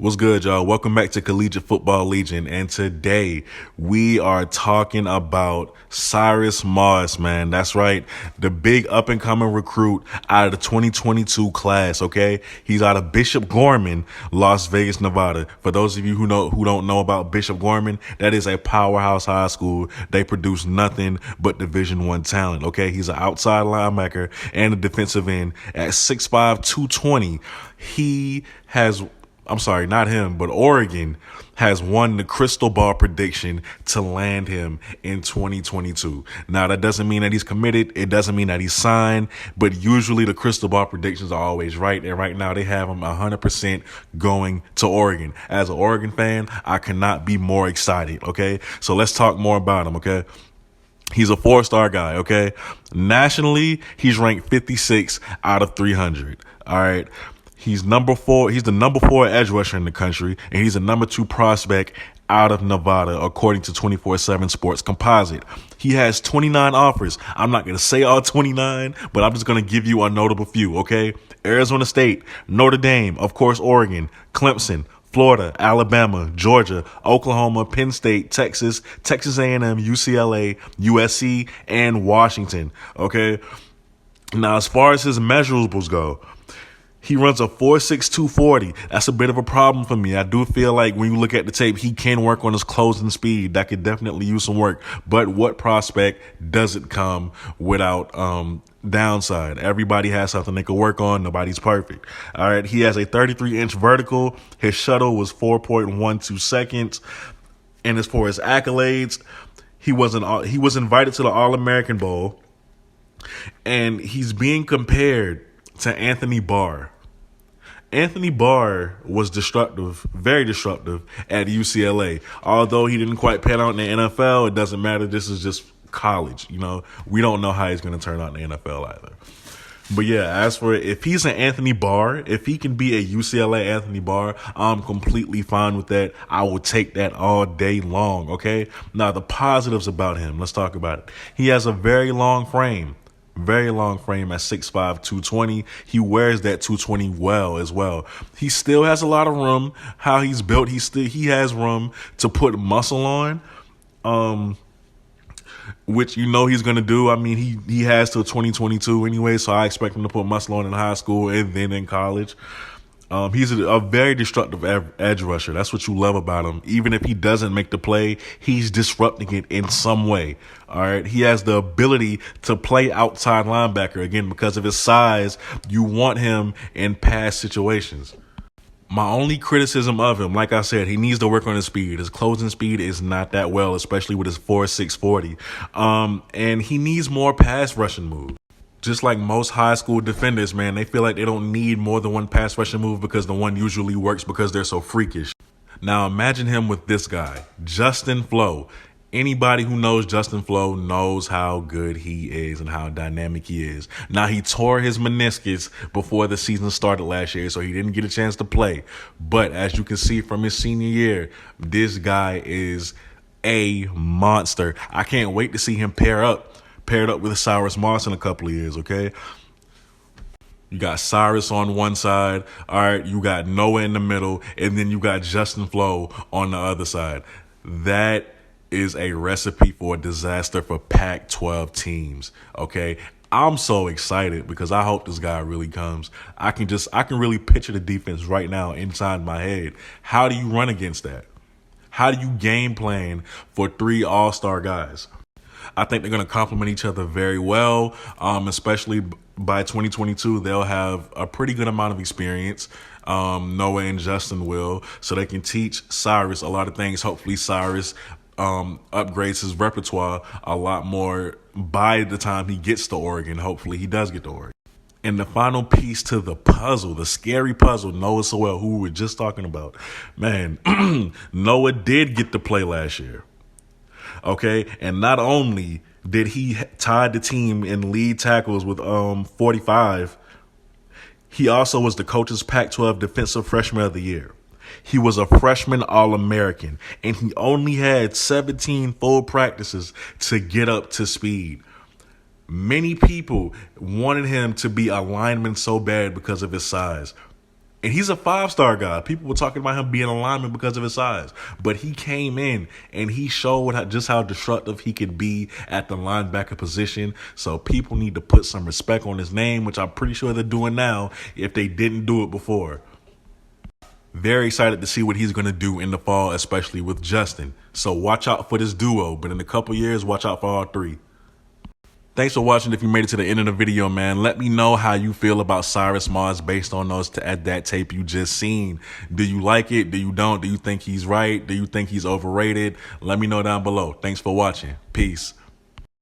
What's good, y'all? Welcome back to Collegiate Football Legion. And today we are talking about Cyrus Moss, man. That's right. The big up and coming recruit out of the 2022 class. Okay. He's out of Bishop Gorman, Las Vegas, Nevada. For those of you who don't know about Bishop Gorman, that is a powerhouse high school. They produce nothing but Division I talent. Okay. He's an outside linebacker and a defensive end at 6'5", 220. Not him, but Oregon has won the crystal ball prediction to land him in 2022. Now, that doesn't mean that he's committed. It doesn't mean that he's signed, but usually the crystal ball predictions are always right. And right now they have him 100% going to Oregon. As an Oregon fan, I cannot be more excited. Okay. So let's talk more about him. Okay. He's a 4-star guy. Okay. Nationally, he's ranked 56 out of 300. All right. He's number 4. He's the number 4 edge rusher in the country, and he's a number 2 prospect out of Nevada, according to 24/7 Sports Composite. He has 29 offers. I'm not going to say all 29, but I'm just going to give you a notable few, okay? Arizona State, Notre Dame, of course, Oregon, Clemson, Florida, Alabama, Georgia, Oklahoma, Penn State, Texas, Texas A&M, UCLA, USC, and Washington, okay? Now, as far as his measurables go, he runs a 4.6 240. That's a bit of a problem for me. I do feel like when you look at the tape, he can work on his closing speed. That could definitely use some work. But what prospect doesn't come without downside? Everybody has something they can work on. Nobody's perfect. All right. He has a 33-inch vertical. His shuttle was 4.12 seconds. And as far as accolades, he was invited to the All-American Bowl, and he's being compared to Anthony Barr. Anthony Barr was destructive, very destructive at UCLA. Although he didn't quite pan out in the NFL, it doesn't matter. This is just college. You know, we don't know how he's going to turn out in the NFL either. But yeah, as for if he's an Anthony Barr, if he can be a UCLA Anthony Barr, I'm completely fine with that. I will take that all day long, okay? Now, the positives about him, let's talk about it. He has a very long frame. Very long frame at 6'5", 220. He wears that 220 well as well. He still has a lot of room. How he's built, he has room to put muscle on, which you know he's gonna do. I mean, he has till 2022 anyway, so I expect him to put muscle on in high school and then in college. He's a very destructive edge rusher. That's what you love about him. Even if he doesn't make the play, he's disrupting it in some way. All right. He has the ability to play outside linebacker. Again, because of his size, you want him in pass situations. My only criticism of him, like I said, he needs to work on his speed. His closing speed is not that well, especially with his 4.6 40. And he needs more pass rushing moves. Just like most high school defenders, man, they feel like they don't need more than one pass rushing move because the one usually works because they're so freakish. Now imagine him with this guy, Justin Flo. Anybody who knows Justin Flo knows how good he is and how dynamic he is. Now, he tore his meniscus before the season started last year, so he didn't get a chance to play. But as you can see from his senior year, this guy is a monster. I can't wait to see him paired up with Cyrus Moss in a couple of years, okay? You got Cyrus on one side, all right, you got Noah in the middle, and then you got Justin Flo on the other side. That is a recipe for disaster for Pac-12 teams, okay? I'm so excited because I hope this guy really comes. I can really picture the defense right now inside my head. How do you run against that? How do you game plan for 3 all-star guys? I think they're going to complement each other very well, especially by 2022. They'll have a pretty good amount of experience. Noah and Justin will, so they can teach Cyrus a lot of things. Hopefully Cyrus upgrades his repertoire a lot more by the time he gets to Oregon. Hopefully he does get to Oregon. And the final piece to the puzzle, the scary puzzle, Noah Sewell, who we were just talking about. Man, Noah did get to play last year. Okay, and not only did he tie the team in lead tackles with 45, he also was the coach's Pac-12 Defensive Freshman of the Year. He was a freshman All-American, and he only had 17 full practices to get up to speed. Many people wanted him to be a lineman so bad because of his size. And he's a 5-star guy. People were talking about him being a lineman because of his size. But he came in and he showed just how destructive he could be at the linebacker position. So people need to put some respect on his name, which I'm pretty sure they're doing now if they didn't do it before. Very excited to see what he's going to do in the fall, especially with Justin. So watch out for this duo. But in a couple years, watch out for all three. Thanks for watching. If you made it to the end of the video, man, let me know how you feel about Cyrus Moss based on that tape you just seen. Do you like it? Do you don't? Do you think he's right? Do you think he's overrated? Let me know down below. Thanks for watching. Peace.